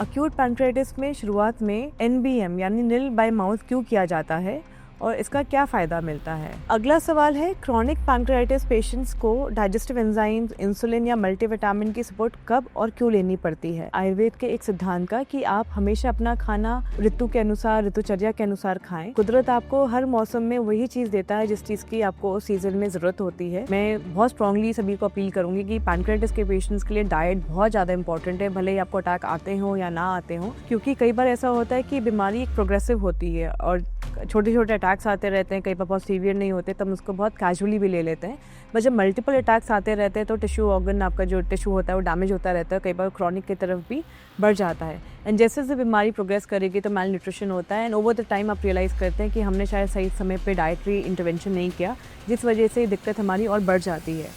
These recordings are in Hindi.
अक्यूट पैंक्रेटिस में शुरुआत में एनबीएम यानी निल बाय माउथ क्यों किया जाता है और इसका क्या फ़ायदा मिलता है। अगला सवाल है, क्रॉनिक पैंक्रेटिस पेशेंट्स को डाइजेस्टिव एंजाइम्स, इंसुलिन या मल्टीविटामिन की सपोर्ट कब और क्यों लेनी पड़ती है। आयुर्वेद के एक सिद्धांत का कि आप हमेशा अपना खाना ऋतु के अनुसार, ऋतुचर्या के अनुसार खाएं। कुदरत आपको हर मौसम में वही चीज़ देता है जिस चीज़ की आपको उस सीजन में ज़रूरत होती है। मैं बहुत स्ट्रांगली सभी को अपील करूंगी कि पैंक्रेटिस के पेशेंट्स के लिए डाइट बहुत ज़्यादा इंपॉर्टेंट है, भले ही आपको अटैक आते हो या ना आते हो, क्योंकि कई बार ऐसा होता है कि बीमारी एक प्रोग्रेसिव होती है और छोटे छोटे अटैक्स आते रहते हैं, कई बार बहुत सीवियर नहीं होते, तब उसको बहुत कैजुअली भी ले लेते हैं। बट जब मल्टीपल अटैक्स आते रहते हैं तो टिश्यू ऑर्गन, आपका जो टिश्यू होता है वो डैमेज होता रहता है, कई बार क्रॉनिक की तरफ भी बढ़ जाता है। एंड जैसे जैसे बीमारी प्रोग्रेस करेगी तो मेल न्यूट्रिशन होता है एंड ओवर द टाइम आप रियलाइज़ करते हैं कि हमने शायद सही समय पर डाइटरी इंटरवेंशन नहीं किया, जिस वजह से दिक्कत हमारी और बढ़ जाती है।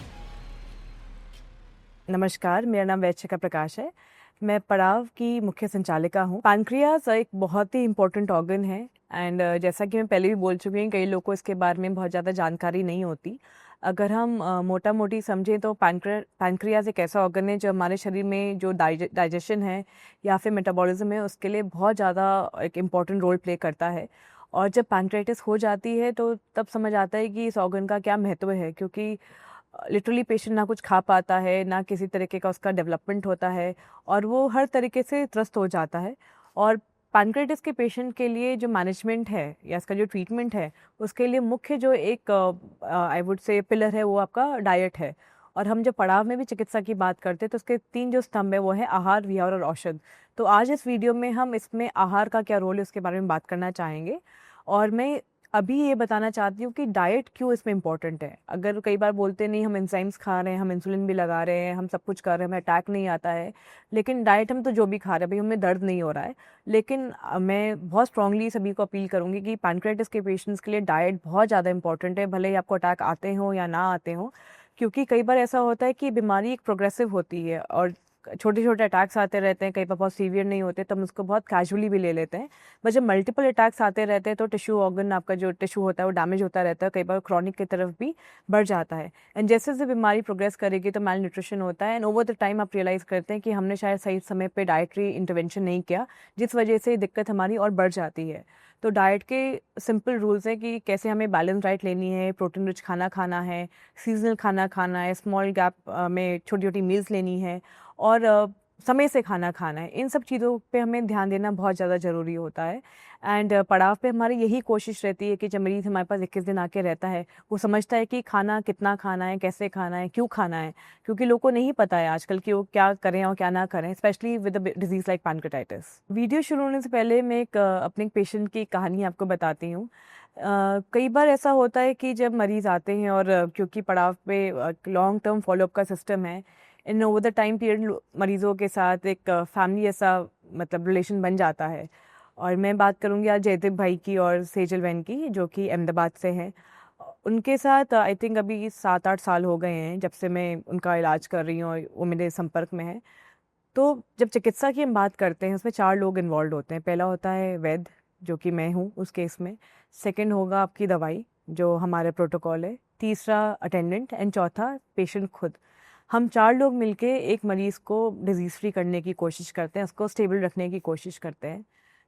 नमस्कार, मेरा नाम वैद्य प्रकाश है। मैं पड़ाव की मुख्य संचालिका हूँ। पैंक्रियाज एक बहुत ही इंपॉर्टेंट ऑर्गन है एंड जैसा कि मैं पहले भी बोल चुकी हूँ, कई लोगों को इसके बारे में बहुत ज़्यादा जानकारी नहीं होती। अगर हम मोटा मोटी समझें तो पैंक्रियाज एक ऐसा ऑर्गन है जो हमारे शरीर में जो डाइजेशन है या फिर मेटाबॉलिज्म है उसके लिए बहुत ज़्यादा एक इम्पॉर्टेंट रोल प्ले करता है। और जब पैंक्रेटिस हो जाती है तो तब समझ आता है कि इस ऑर्गन का क्या महत्व है, क्योंकि लिटरली पेशेंट ना कुछ खा पाता है, ना किसी तरीके का उसका डेवलपमेंट होता है और वो हर तरीके से त्रस्त हो जाता है। और पैंक्रेटिस के पेशेंट के लिए जो मैनेजमेंट है या इसका जो ट्रीटमेंट है, उसके लिए मुख्य जो एक आई वुड से पिलर है वो आपका डाइट है। और हम जब पड़ाव में भी चिकित्सा की बात करते हैं तो उसके 3 जो स्तंभ है वो है आहार, विहार और औषध। तो आज इस वीडियो में हम इसमें आहार का क्या रोल है उसके बारे में बात करना चाहेंगे। और मैं अभी ये बताना चाहती हूँ कि डाइट क्यों इसमें इम्पोर्टेंट है। अगर कई बार बोलते नहीं, हम एंजाइम्स खा रहे हैं, हम इंसुलिन भी लगा रहे हैं, हम सब कुछ कर रहे हैं, हमें अटैक नहीं आता है, लेकिन डाइट हम तो जो भी खा रहे हैं, भाई हमें दर्द नहीं हो रहा है। लेकिन मैं बहुत स्ट्रांगली सभी को अपील करूँगी कि पैंक्रेटिस के पेशेंट्स के लिए डाइट बहुत ज़्यादा इंपॉर्टेंट है, भले ही आपको अटैक आते हो या ना आते हो, क्योंकि कई बार ऐसा होता है कि बीमारी एक प्रोग्रेसिव होती है और छोटे छोटे अटैक्स आते रहते हैं, कई बार बहुत सीवियर नहीं होते, तब उसको बहुत कैजुअली भी ले लेते हैं। बट जब मल्टीपल अटैक्स आते रहते हैं तो टिश्यू ऑर्गन, आपका जो टिश्यू होता है वो डैमेज होता रहता है, कई बार क्रॉनिक की तरफ भी बढ़ जाता है। एंड जैसे जैसे बीमारी प्रोग्रेस करेगी तो मेल न्यूट्रिशन होता है एंड ओवर द टाइम आप रियलाइज़ करते हैं कि हमने शायद सही समय पर डाइटरी इंटरवेंशन नहीं किया, जिस वजह से दिक्कत हमारी और बढ़ जाती है। तो डाइट के सिंपल रूल्स हैं कि कैसे हमें बैलेंस डाइट लेनी है, प्रोटीन रिच खाना खाना है, सीजनल खाना खाना है, स्मॉल गैप में छोटी छोटी मील्स लेनी है और समय से खाना खाना है। इन सब चीज़ों पे हमें ध्यान देना बहुत ज़्यादा ज़रूरी होता है। एंड पड़ाव पे हमारी यही कोशिश रहती है कि जब मरीज़ हमारे पास 21 दिन आके रहता है, वो समझता है कि खाना कितना खाना है, कैसे खाना है, क्यों खाना है, क्योंकि लोगों को नहीं पता है आजकल कि वो क्या करें और क्या ना करें, specially with a disease like pancreatitis. Video शुरू होने से पहले मैं अपने पेशेंट की कहानी आपको बताती हूँ। कई बार ऐसा होता है कि जब मरीज़ आते हैं और क्योंकि पड़ाव पे लॉन्ग टर्म फॉलोअप का सिस्टम है, इन ओवर द टाइम पीरियड मरीज़ों के साथ एक फैमिली ऐसा मतलब रिलेशन बन जाता है। और मैं बात करूँगी आज जयदीप भाई की और सेजल बहन की, जो कि अहमदाबाद से हैं। उनके साथ आई थिंक अभी 7-8 साल हो गए हैं जब से मैं उनका इलाज कर रही हूँ और वो मेरे संपर्क में है। तो जब चिकित्सा की हम बात करते हैं उसमें 4 लोग इन्वॉल्व होते हैं। पहला होता है वैद्य, जो कि मैं हूँ उस केस में। सेकंड होगा आपकी दवाई, जो हमारे प्रोटोकॉल है। तीसरा अटेंडेंट एंड चौथा पेशेंट खुद। हम 4 लोग मिलके एक मरीज़ को डिजीज़ फ्री करने की कोशिश करते हैं, उसको स्टेबल रखने की कोशिश करते हैं।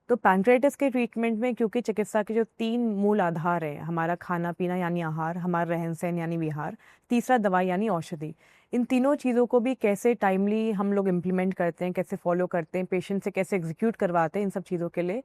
तो पैंक्रेटिस के ट्रीटमेंट में क्योंकि चिकित्सा के जो 3 मूल आधार हैं, हमारा खाना-पीना यानी आहार, हमारा रहन-सहन यानी विहार, तीसरा दवाई यानी औषधि। इन तीनों चीज़ों को भी कैसे टाइमली हम लोग इम्प्लीमेंट करते हैं, कैसे फ़ॉलो करते हैं, पेशेंट से कैसे एग्ज़ीक्यूट करवाते हैं, इन सब चीज़ों के लिए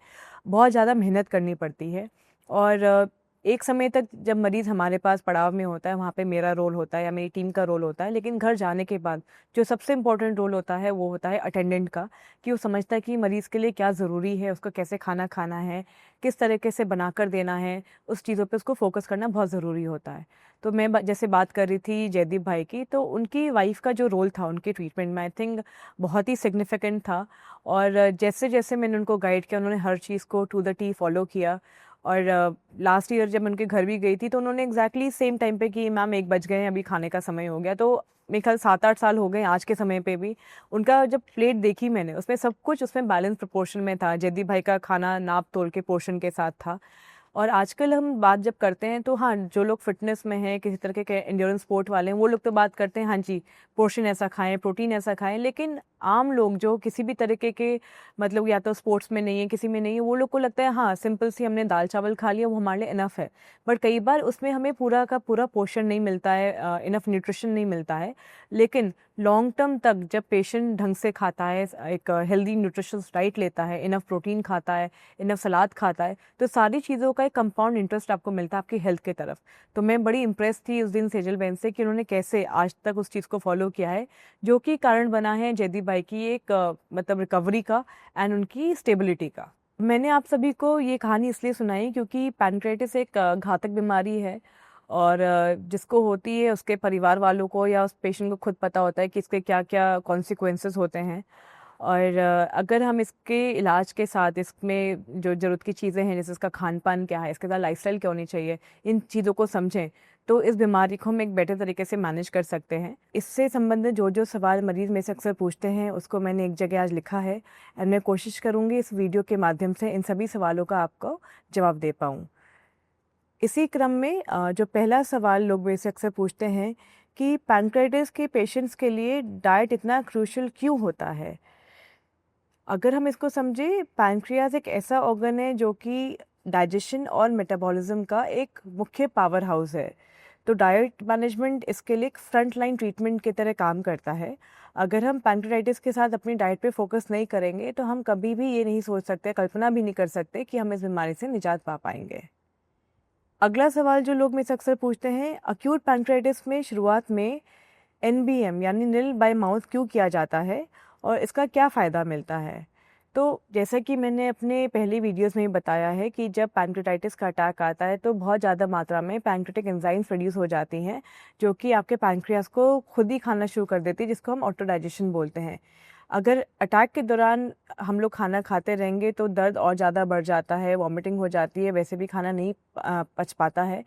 बहुत ज़्यादा मेहनत करनी पड़ती है। और एक समय तक जब मरीज़ हमारे पास पड़ाव में होता है, वहाँ पे मेरा रोल होता है या मेरी टीम का रोल होता है, लेकिन घर जाने के बाद जो सबसे इम्पोर्टेंट रोल होता है वो होता है अटेंडेंट का, कि वो समझता है कि मरीज़ के लिए क्या ज़रूरी है, उसको कैसे खाना खाना है, किस तरीके से बनाकर देना है, उस चीज़ों पे उसको फ़ोकस करना बहुत ज़रूरी होता है। तो मैं जैसे बात कर रही थी जयदीप भाई की, तो उनकी वाइफ़ का जो रोल था उनके ट्रीटमेंट में आई थिंक बहुत ही सिग्निफिकेंट था। और जैसे-जैसे मैंने उनको गाइड किया, उन्होंने हर चीज़ को टू द टी फ़ॉलो किया। और लास्ट ईयर जब मैं उनके घर भी गई थी तो उन्होंने एग्जैक्टली सेम टाइम पे कि मैम 1 बज गए हैं, अभी खाने का समय हो गया। तो मेरे ख्याल 7-8 साल हो गए आज के समय पे भी उनका जब प्लेट देखी मैंने, उसमें सब कुछ उसमें बैलेंस प्रोपोर्शन में था। जयदीप भाई का खाना नाप तोल के पोर्शन के साथ था। और आजकल हम बात जब करते हैं तो हाँ, जो लोग फिटनेस में हैं, किसी तरह के एंड्योरेंस स्पोर्ट वाले हैं, वो लोग तो बात करते हैं हाँ जी, पोर्शन ऐसा खाएं, प्रोटीन ऐसा खाएं। लेकिन आम लोग जो किसी भी तरीके के मतलब या तो स्पोर्ट्स में नहीं है, किसी में नहीं है, वो लोग को लगता है हाँ सिंपल सी हमने दाल चावल खा लिया वो हमारे लिए इनफ है। बट कई बार उसमें हमें पूरा का पूरा पोषण नहीं मिलता है, इनफ न्यूट्रिशन नहीं मिलता है। लेकिन लॉन्ग टर्म तक जब पेशेंट ढंग से खाता है, एक हेल्दी न्यूट्रिशियस डाइट लेता है, इनफ प्रोटीन खाता है, इनफ सलाद खाता है, तो सारी चीज़ों का एक कंपाउंड इंटरेस्ट आपको मिलता है आपकी हेल्थ की तरफ। तो मैं बड़ी इंप्रेस थी उस दिन सेजल बहन से कि उन्होंने कैसे आज तक उस चीज़ को फॉलो किया है, जो कि कारण बना है जयदीप भाई की एक मतलब रिकवरी का एंड उनकी स्टेबिलिटी का। मैंने आप सभी को ये कहानी इसलिए सुनाई क्योंकि पैनक्रेटिस एक घातक बीमारी है, और जिसको होती है उसके परिवार वालों को या उस पेशेंट को खुद पता होता है कि इसके क्या क्या कॉन्सिक्वेंसेस होते हैं। और अगर हम इसके इलाज के साथ इसमें जो ज़रूरत की चीज़ें हैं, जैसे इसका खान पान क्या है, इसके साथ लाइफस्टाइल क्या होनी चाहिए, इन चीज़ों को समझें तो इस बीमारी को हम एक बेटर तरीके से मैनेज कर सकते हैं। इससे संबंधित जो जो सवाल मरीज़ में से अक्सर पूछते हैं उसको मैंने एक जगह आज लिखा है, और मैं कोशिश करूँगी इस वीडियो के माध्यम से इन सभी सवालों का आपको जवाब दे पाऊँ। इसी क्रम में जो पहला सवाल लोग मेरे से अक्सर पूछते हैं कि पैनक्रेटिस के पेशेंट्स के लिए डाइट इतना क्रूशियल क्यों होता है। अगर हम इसको समझें, पैनक्रियाज एक ऐसा ऑर्गन है जो कि डाइजेशन और मेटाबॉलिज्म का एक मुख्य पावर हाउस है। तो डाइट मैनेजमेंट इसके लिए एक फ्रंट लाइन ट्रीटमेंट की तरह काम करता है। अगर हम पैनक्रेटाइटिस के साथ अपनी डाइट पे फोकस नहीं करेंगे तो हम कभी भी ये नहीं सोच सकते, कल्पना भी नहीं कर सकते कि हम इस बीमारी से निजात पा पाएंगे। अगला सवाल जो लोग मुझसे अक्सर पूछते हैं, अक्यूट पैनक्रेटिस में शुरुआत में NBM यानी निल बाय माउथ क्यों किया जाता है और इसका क्या फ़ायदा मिलता है। तो जैसा कि मैंने अपने पहले वीडियोस में बताया है कि जब पैनक्रेटाइटिस का अटैक आता है तो बहुत ज़्यादा मात्रा में पैनक्रेटिक एंजाइम्स प्रोड्यूस हो जाती हैं, जो कि आपके पैनक्रियास को खुद ही खाना शुरू कर देती है, जिसको हम ऑटो डाइजेशन बोलते हैं। अगर अटैक के दौरान हम लोग खाना खाते रहेंगे तो दर्द और ज़्यादा बढ़ जाता है, वॉमिटिंग हो जाती है, वैसे भी खाना नहीं पच पाता है।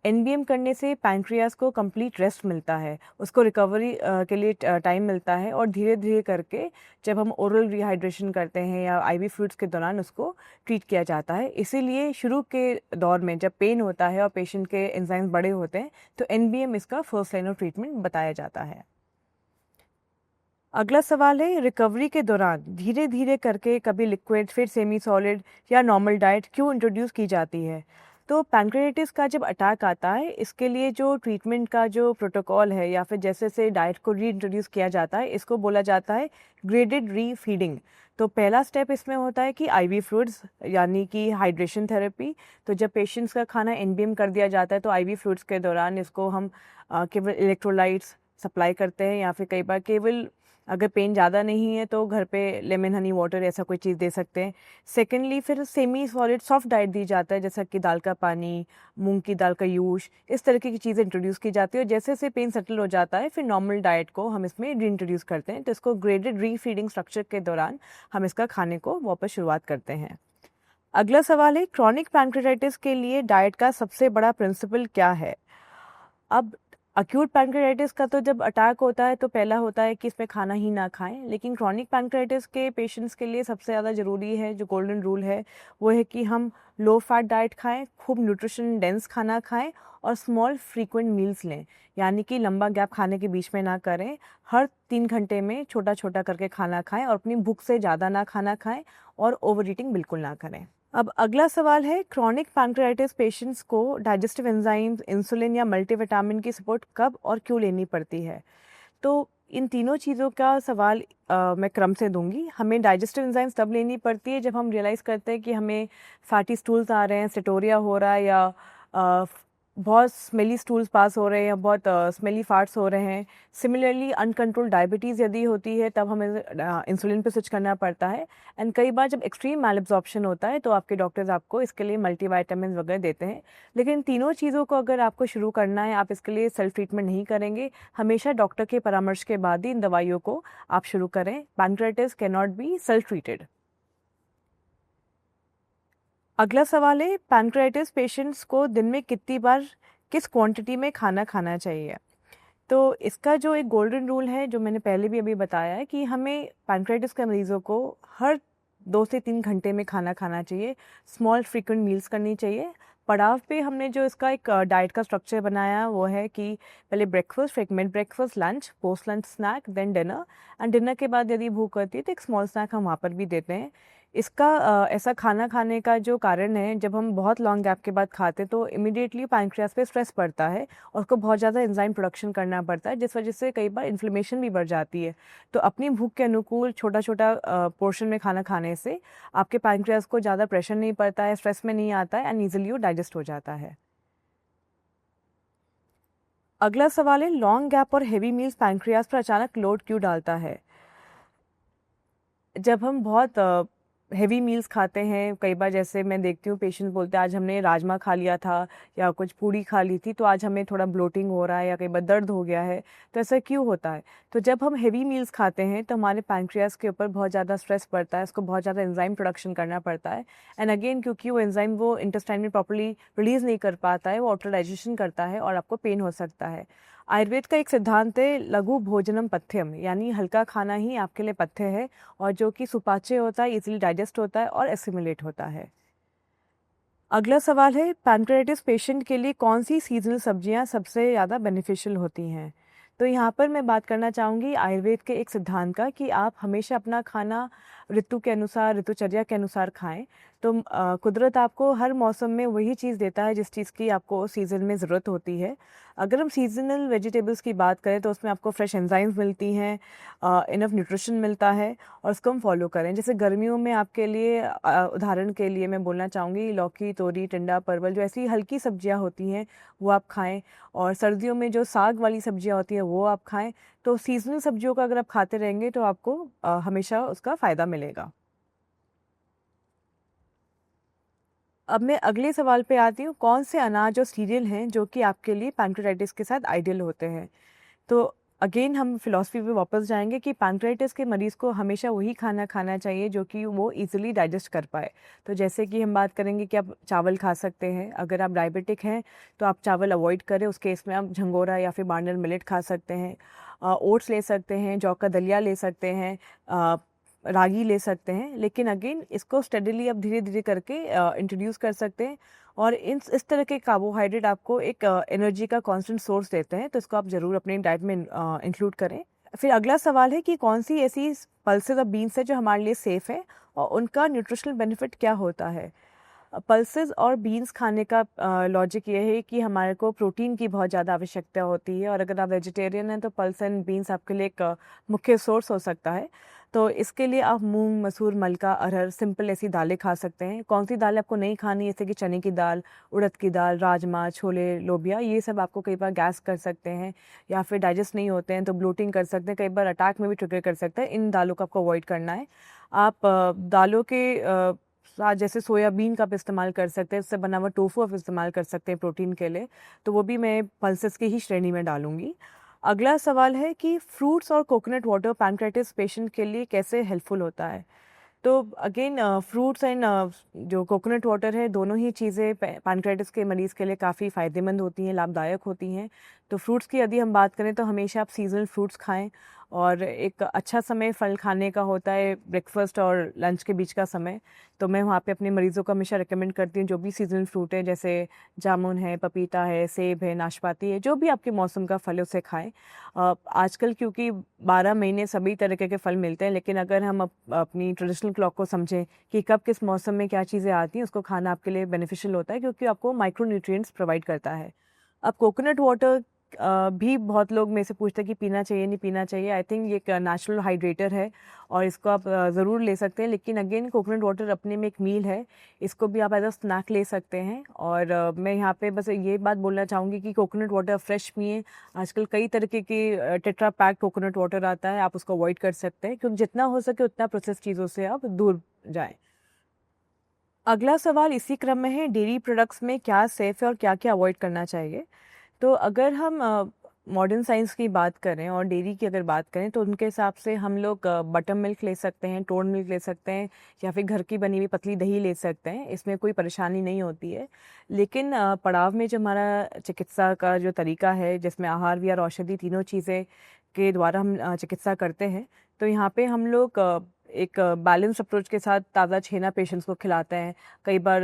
NBM करने से पैनक्रियास को कंप्लीट रेस्ट मिलता है, उसको रिकवरी के लिए टाइम मिलता है, और धीरे धीरे करके जब हम ओरल रिहाइड्रेशन करते हैं या IV फ्लूइड्स के दौरान उसको ट्रीट किया जाता है। इसीलिए शुरू के दौर में जब पेन होता है और पेशेंट के एंजाइम्स बड़े होते हैं तो NBM इसका फर्स्ट लाइन ऑफ ट्रीटमेंट बताया जाता है। अगला सवाल है, रिकवरी के दौरान धीरे धीरे करके कभी लिक्विड फिर सेमी सॉलिड या नॉर्मल डाइट क्यों इंट्रोड्यूस की जाती है। तो पैनक्रेटाइटिस का जब अटैक आता है, इसके लिए जो ट्रीटमेंट का जो प्रोटोकॉल है या फिर जैसे से डाइट को री इंट्रोड्यूस किया जाता है, इसको बोला जाता है ग्रेडेड री फीडिंग। तो पहला स्टेप इसमें होता है कि IV फ्लूइड्स यानी कि हाइड्रेशन थेरेपी। तो जब पेशेंट्स का खाना NBM कर दिया जाता है तो IV फ्लूइड्स के दौरान इसको हम केवल इलेक्ट्रोलाइट्स सप्लाई करते हैं, या फिर कई बार केवल अगर पेन ज़्यादा नहीं है तो घर पे लेमन हनी वाटर ऐसा कोई चीज़ दे सकते हैं। सेकेंडली फिर सेमी सॉलिड सॉफ्ट डाइट दी जाता है, जैसा कि दाल का पानी, मूंग की दाल का यूश, इस तरीके की चीज़ें इंट्रोड्यूस की जाती है, और जैसे जैसे पेन सेटल हो जाता है फिर नॉर्मल डाइट को हम इसमें री इंट्रोड्यूस करते हैं। तो इसको ग्रेडेड री फीडिंग स्ट्रक्चर के दौरान हम इसका खाने को वापस शुरुआत करते हैं। अगला सवाल है, क्रॉनिक पैनक्रेटाइटिस के लिए डाइट का सबसे बड़ा प्रिंसिपल क्या है। अब अक्यूट पैनक्रेटाइटिस का तो जब अटैक होता है तो पहला होता है कि इसमें खाना ही ना खाएं, लेकिन क्रॉनिक पैनक्रेटाइटिस के पेशेंट्स के लिए सबसे ज़्यादा ज़रूरी है, जो गोल्डन रूल है वो है कि हम लो फैट डाइट खाएं, खूब न्यूट्रिशन डेंस खाना खाएं और स्मॉल फ्रीक्वेंट मील्स लें, यानी कि लंबा गैप खाने के बीच में ना करें। हर 3 घंटे में छोटा छोटा करके खाना खाएं और अपनी भूख से ज़्यादा ना खाना खाएं, और ओवर ईटिंग बिल्कुल ना करें। अब अगला सवाल है, क्रॉनिक पैनक्रेटाइटिस पेशेंट्स को डाइजेस्टिव एंजाइम्स, इंसुलिन या मल्टीविटामिन की सपोर्ट कब और क्यों लेनी पड़ती है। तो इन तीनों चीज़ों का सवाल मैं क्रम से दूंगी। हमें डाइजेस्टिव एंजाइम्स तब लेनी पड़ती है जब हम रियलाइज़ करते हैं कि हमें फैटी स्टूल्स आ रहे हैं, स्टेटोरिया हो रहा है, या बहुत स्मेली स्टूल्स पास हो रहे हैं, या बहुत स्मेली फार्ट्स हो रहे हैं। सिमिलरली अनकंट्रोल डायबिटीज़ यदि होती है तब हमें इंसुलिन पे स्विच करना पड़ता है। एंड कई बार जब एक्सट्रीम मैल एब्जॉर्प्शन होता है तो आपके डॉक्टर्स आपको इसके लिए मल्टीविटामिन वगैरह देते हैं। लेकिन तीनों चीज़ों को अगर आपको शुरू करना है, आप इसके लिए सेल्फ ट्रीटमेंट नहीं करेंगे, हमेशा डॉक्टर के परामर्श के बाद ही इन दवाइयों को आप शुरू करें। Pancreatitis can not be self treated. अगला सवाल है, पैनक्रेटाइटिस पेशेंट्स को दिन में कितनी बार किस क्वांटिटी में खाना खाना चाहिए। तो इसका जो एक गोल्डन रूल है, जो मैंने पहले भी अभी बताया है, कि हमें पैनक्रेटाइटिस के मरीजों को हर 2 से 3 घंटे में खाना खाना चाहिए, स्मॉल फ्रीक्वेंट मील्स करनी चाहिए। पड़ाव पे हमने जो इसका एक डाइट का स्ट्रक्चर बनाया वो है कि पहले ब्रेकफास्ट, फिर mid breakfast, lunch, post lunch snack, then dinner, and dinner के बाद यदि भूख करती है तो एक स्मॉल स्नैक हम वहाँ पर भी देते हैं। इसका ऐसा खाना खाने का जो कारण है, जब हम बहुत लॉन्ग गैप के बाद खाते हैं तो इमिडिएटली पैंक्रियास पे स्ट्रेस पड़ता है और उसको बहुत ज़्यादा एंजाइम प्रोडक्शन करना पड़ता है, जिस वजह से कई बार इन्फ्लेमेशन भी बढ़ जाती है। तो अपनी भूख के अनुकूल छोटा छोटा पोर्शन में खाना खाने से आपके पैंक्रियास को ज़्यादा प्रेशर नहीं पड़ता है, स्ट्रेस में नहीं आता है, एंड ईजिली वो डाइजेस्ट हो जाता है। अगला सवाल है, लॉन्ग गैप और हेवी मील्स पैंक्रियास पर अचानक लोड क्यों डालता है? जब हम बहुत हेवी मील्स खाते हैं, कई बार जैसे मैं देखती हूँ पेशेंट बोलते हैं आज हमने राजमा खा लिया था या कुछ पूड़ी खा ली थी तो आज हमें थोड़ा ब्लोटिंग हो रहा है या कई बार दर्द हो गया है। तो ऐसा क्यों होता है? तो जब हम हेवी मील्स खाते हैं तो हमारे पैंक्रियास के ऊपर बहुत ज़्यादा स्ट्रेस पड़ता है, उसको बहुत ज़्यादा एंजाइम प्रोडक्शन करना पड़ता है, एंड अगेन क्योंकि वो एंजाइम वो इंटेस्टाइन में प्रॉपर्ली रिलीज़ नहीं कर पाता है, वो ऑटो डाइजेशन करता है और आपको पेन हो सकता है। आयुर्वेद का एक सिद्धांत है लघु भोजनम पथ्यम, यानी हल्का खाना ही आपके लिए पथ्य है और जो कि सुपाच्य होता है, इजीली डाइजेस्ट होता है और एसिमिलेट होता है। अगला सवाल है, पैनक्रियाटिस पेशेंट के लिए कौन सी सीजनल सब्जियां सबसे ज़्यादा बेनिफिशियल होती हैं? तो यहाँ पर मैं बात करना चाहूँगी आयुर्वेद के एक सिद्धांत का कि आप हमेशा अपना खाना ऋतु के अनुसार, ऋतुचर्या के अनुसार खाएं। तो कुदरत आपको हर मौसम में वही चीज़ देता है जिस चीज़ की आपको सीज़न में ज़रूरत होती है। अगर हम सीजनल वेजिटेबल्स की बात करें तो उसमें आपको फ्रेश एंजाइम्स मिलती हैं, इनफ न्यूट्रिशन मिलता है और उसको हम फॉलो करें। जैसे गर्मियों में आपके लिए उदाहरण के लिए मैं बोलना चाहूँगी लौकी, तोरी, टिंडा, परवल, जो ऐसी हल्की सब्जियाँ होती हैं वो आप खाएँ, और सर्दियों में जो साग वाली सब्जियाँ होती हैं वो आप खाएँ। तो सीज़नल सब्जियों का अगर आप खाते रहेंगे तो आपको हमेशा उसका फ़ायदा मिलेगा। अब मैं अगले सवाल पे आती हूँ, कौन से अनाज और सीरियल हैं जो कि आपके लिए पैंक्रियाटाइटिस के साथ आइडियल होते हैं? तो अगेन हम फिलॉसफी पे वापस जाएंगे कि पैंक्रियाटाइटिस के मरीज़ को हमेशा वही खाना खाना चाहिए जो कि वो इजीली डाइजेस्ट कर पाए। तो जैसे कि हम बात करेंगे कि आप चावल खा सकते हैं, अगर आप डायबिटिक हैं तो आप चावल अवॉइड करें, उस केस में आप झंगोरा या फिर बार्नर मिलेट खा सकते हैं, ओट्स ले सकते हैं, जौ का दलिया ले सकते हैं, रागी ले सकते हैं। लेकिन अगेन इसको स्टेडीली आप धीरे धीरे करके इंट्रोड्यूस कर सकते हैं, और इस तरह के कार्बोहाइड्रेट आपको एक एनर्जी का कांस्टेंट सोर्स देते हैं, तो इसको आप ज़रूर अपनी डाइट में इंक्लूड करें। फिर अगला सवाल है कि कौन सी ऐसी पल्सेस और बीन्स है जो हमारे लिए सेफ़ है और उनका न्यूट्रिशनल बेनिफिट क्या होता है? पल्सेस और बीन्स खाने का लॉजिक ये है कि हमारे को प्रोटीन की बहुत ज़्यादा आवश्यकता होती है, और अगर आप वेजिटेरियन हैं तो पल्स एंड बीन्स आपके लिए एक मुख्य सोर्स हो सकता है। तो इसके लिए आप मूंग, मसूर, मलका, अरहर, सिंपल ऐसी दालें खा सकते हैं। कौन सी दालें आपको नहीं खानी, जैसे कि चने की दाल, उड़द की दाल, राजमा, छोले, लोबिया, ये सब आपको कई बार गैस कर सकते हैं या फिर डाइजेस्ट नहीं होते हैं तो ब्लोटिंग कर सकते हैं, कई बार अटैक में भी ट्रिगर कर सकते हैं। इन दालों को आपको अवॉइड करना है। आप दालों के साथ जैसे सोयाबीन का आप इस्तेमाल कर सकते हैं, उससे बना हुआ टोफू आप इस्तेमाल कर सकते हैं प्रोटीन के लिए, तो वो भी मैं पल्सेस की ही श्रेणी में डालूंगी। अगला सवाल है कि फ्रूट्स और कोकोनट वाटर पैनक्रियाटिस पेशेंट के लिए कैसे हेल्पफुल होता है? तो अगेन फ्रूट्स एंड जो कोकोनट वाटर है, दोनों ही चीज़ें पैनक्रियाटिस के मरीज़ के लिए काफ़ी फ़ायदेमंद होती हैं, लाभदायक होती हैं। तो फ्रूट्स की यदि हम बात करें तो हमेशा आप सीज़नल फ्रूट्स खाएं, और एक अच्छा समय फल खाने का होता है ब्रेकफास्ट और लंच के बीच का समय। तो मैं वहाँ पे अपने मरीज़ों को हमेशा रिकमेंड करती हूँ जो भी सीज़नल फ्रूट है, जैसे जामुन है, पपीता है, सेब है, नाशपाती है, जो भी आपके मौसम का फल है उसे खाएं। आजकल क्योंकि 12 महीने सभी तरीके के फल मिलते हैं, लेकिन अगर हम अपनी ट्रेडिशनल क्लॉक को समझें कि कब किस मौसम में क्या चीज़ें आती हैं, उसको खाना आपके लिए बेनिफिशियल होता है क्योंकि आपको माइक्रो न्यूट्रिएंट्स प्रोवाइड करता है। अब कोकोनट वाटर भी बहुत लोग मेरे से पूछते हैं कि पीना चाहिए नहीं पीना चाहिए। आई थिंक ये एक नेचुरल हाइड्रेटर है और इसको आप ज़रूर ले सकते हैं, लेकिन अगेन कोकोनट वाटर अपने में एक मील है, इसको भी आप एज अ स्नैक ले सकते हैं। और मैं यहाँ पे बस ये बात बोलना चाहूँगी कि कोकोनट वाटर फ्रेश पिएं। आजकल कई तरीके के टेट्रा पैक कोकोनट वाटर आता है, आप उसको अवॉइड कर सकते हैं क्योंकि जितना हो सके उतना प्रोसेस चीज़ों से आप दूर जाएं। अगला सवाल इसी क्रम में है, डेयरी प्रोडक्ट्स में क्या सेफ़ है और क्या क्या अवॉइड करना चाहिए? तो अगर हम मॉडर्न साइंस की बात करें और डेयरी की अगर बात करें तो उनके हिसाब से हम लोग बटर मिल्क ले सकते हैं, टोन मिल्क ले सकते हैं, या फिर घर की बनी हुई पतली दही ले सकते हैं, इसमें कोई परेशानी नहीं होती है। लेकिन पड़ाव में जो हमारा चिकित्सा का जो तरीका है, जिसमें आहार, विहार, औषधि, तीनों चीज़ें के द्वारा हम चिकित्सा करते हैं, तो यहाँ पे हम लोग एक बैलेंस अप्रोच के साथ ताज़ा छेना पेशेंट्स को खिलाते हैं। कई बार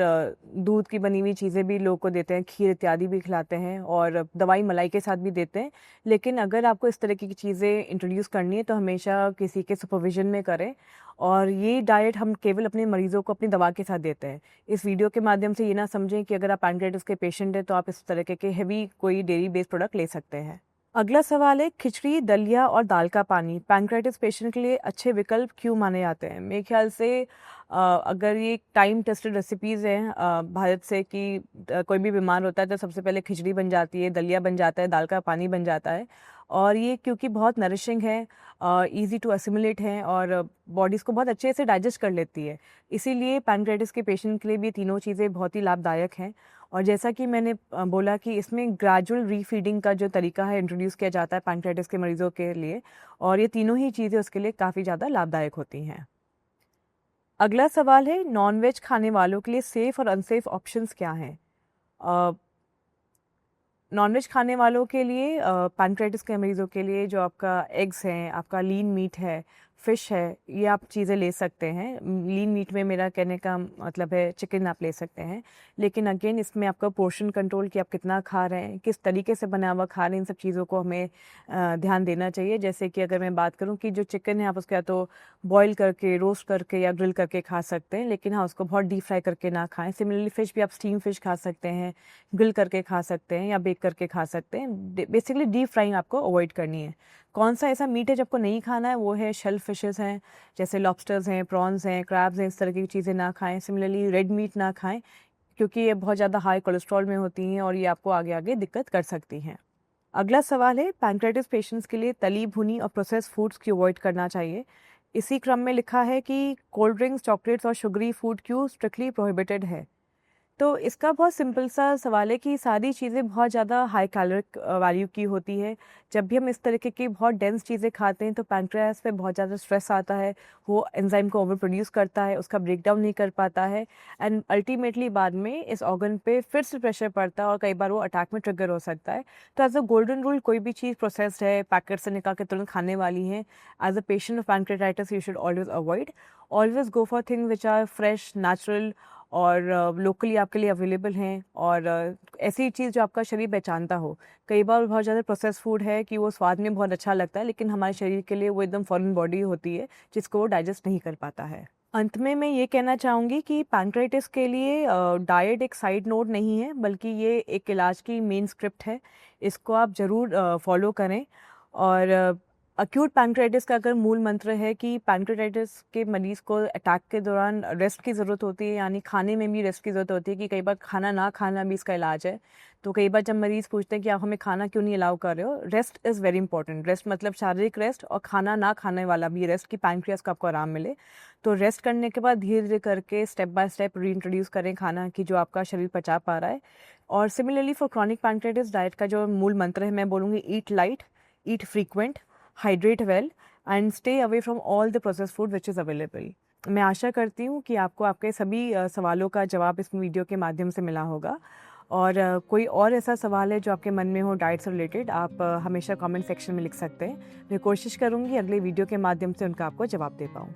दूध की बनी हुई चीज़ें भी लोग को देते हैं, खीर इत्यादि भी खिलाते हैं और दवाई मलाई के साथ भी देते हैं। लेकिन अगर आपको इस तरह की चीज़ें इंट्रोड्यूस करनी है तो हमेशा किसी के सुपरविज़न में करें और ये डाइट हम केवल अपने मरीज़ों को अपनी दवा के साथ देते हैं। इस वीडियो के माध्यम से ये ना समझें कि अगर आप पैनक्रियाटिस के पेशेंट हैं तो आप इस तरह के हेवी कोई डेयरी बेस्ड प्रोडक्ट ले सकते हैं। अगला सवाल है, खिचड़ी, दलिया और दाल का पानी पैनक्रियाटिस पेशेंट के लिए अच्छे विकल्प क्यों माने जाते हैं? मेरे ख्याल से अगर ये टाइम टेस्टेड रेसिपीज़ हैं भारत से कि कोई भी बीमार होता है तो सबसे पहले खिचड़ी बन जाती है, दलिया बन जाता है, दाल का पानी बन जाता है और ये क्योंकि बहुत नरिशिंग है, ईज़ी टू असिमुलेट है और बॉडीज़ को बहुत अच्छे से डाइजेस्ट कर लेती है। इसीलिए पैनक्रियाटिस के पेशेंट के लिए भी ये तीनों चीज़ें बहुत ही लाभदायक हैं। और जैसा कि मैंने बोला कि इसमें ग्रेजुअल रीफीडिंग का जो तरीका है इंट्रोड्यूस किया जाता है पैनक्रियाटिस के मरीजों के लिए और ये तीनों ही चीज़ें उसके लिए काफ़ी ज़्यादा लाभदायक होती हैं। अगला सवाल है, नॉनवेज खाने वालों के लिए सेफ़ और अनसेफ ऑप्शंस क्या हैं? नॉनवेज खाने वालों के लिए पैनक्रियाटिस के मरीज़ों के लिए जो आपका एग्स हैं, आपका लीन मीट है, फ़िश है, ये आप चीज़ें ले सकते हैं। लीन मीट में मेरा कहने का मतलब है चिकन आप ले सकते हैं। लेकिन अगेन इसमें आपका पोर्शन कंट्रोल कि आप कितना खा रहे हैं, किस तरीके से बना हुआ खा रहे हैं, इन सब चीज़ों को हमें ध्यान देना चाहिए। जैसे कि अगर मैं बात करूँ कि जो चिकन है आप उसको या तो बॉयल करके, रोस्ट करके या ग्रिल करके खा सकते हैं, लेकिन हाँ, उसको बहुत डीप फ्राई करके ना खाएँ। सिमिलरली फ़िश भी आप स्टीम फ़िश खा सकते हैं, ग्रिल करके खा सकते हैं या बेक करके खा सकते हैं। बेसिकली डीप फ्राइंग आपको अवॉइड करनी है। कौन सा ऐसा मीट है जो आपको नहीं खाना है, वो है शेल फिशेस हैं, जैसे लॉबस्टर्स हैं, प्रॉन्स हैं, क्रैब्स हैं, इस तरह की चीज़ें ना खाएं। सिमिलरली रेड मीट ना खाएं क्योंकि ये बहुत ज़्यादा हाई कोलेस्ट्रॉल में होती हैं और ये आपको आगे आगे दिक्कत कर सकती हैं। अगला सवाल है, पैनक्रियाटिस पेशेंट्स के लिए तली भुनी और प्रोसेस्ड फूड्स क्यों अवॉइड करना चाहिए? इसी क्रम में लिखा है कि कोल्ड ड्रिंक्स, चॉकलेट्स और शुगरी फूड क्यों स्ट्रिक्टली प्रोहिबिटेड है? तो इसका बहुत सिंपल सा सवाल है कि सारी चीज़ें बहुत ज़्यादा हाई कैलोरिक वैल्यू की होती है। जब भी हम इस तरीके की बहुत डेंस चीज़ें खाते हैं तो पैनक्रियास पे बहुत ज़्यादा स्ट्रेस आता है, वो एंजाइम को ओवर प्रोड्यूस करता है, उसका ब्रेकडाउन नहीं कर पाता है एंड अल्टीमेटली बाद में इस ऑर्गन पे फिर से प्रेशर पड़ता है और कई बार वो अटैक में ट्रिगर हो सकता है। तो एज अ गोल्डन रूल, कोई भी चीज़ प्रोसेस्ड है, पैकेट से निकाल के तुरंत खाने वाली है, as a patient of pancreatitis you should always avoid. Always go for things which are fresh, natural और लोकली आपके लिए अवेलेबल हैं और ऐसी चीज़ जो आपका शरीर पहचानता हो। कई बार बहुत ज़्यादा प्रोसेस फूड है कि वो स्वाद में बहुत अच्छा लगता है लेकिन हमारे शरीर के लिए वो एकदम फॉरेन बॉडी होती है जिसको वो डाइजेस्ट नहीं कर पाता है। अंत में मैं ये कहना चाहूँगी कि पैनक्रियाटिस के लिए डाइट एक साइड नोट नहीं है, बल्कि ये एक इलाज की मेन स्क्रिप्ट है। इसको आप ज़रूर फॉलो करें और अक्यूट पैनक्रियाटिस का अगर मूल मंत्र है कि पैनक्रियाटाइटिस के मरीज़ को अटैक के दौरान रेस्ट की ज़रूरत होती है, यानी खाने में भी रेस्ट की ज़रूरत होती है कि कई बार खाना ना खाना भी इसका इलाज है। तो कई बार जब मरीज़ पूछते हैं कि आप हमें खाना क्यों नहीं अलाउ कर रहे हो, rest is very important. Rest मतलब शारीरिक रेस्ट और खाना ना खाने वाला भी रेस्ट कि पैनक्रियास को आपको आराम मिले। तो रेस्ट करने के बाद धीरे धीरे करके स्टेप बाय स्टेप रीइंट्रोड्यूस करें खाना कि जो आपका शरीर पचा पा रहा है। और similarly for chronic pancreatitis diet का जो मूल मंत्र है, मैं बोलूँगी ईट light, eat frequent, hydrate well and stay away from all the processed food which is available. मैं आशा करती हूँ कि आपको आपके सभी सवालों का जवाब इस वीडियो के माध्यम से मिला होगा और कोई और ऐसा सवाल है जो आपके मन में हो डाइट से रिलेटेड, आप हमेशा कमेंट सेक्शन में लिख सकते हैं। मैं कोशिश करूँगी अगले वीडियो के माध्यम से उनका आपको जवाब दे पाऊँ।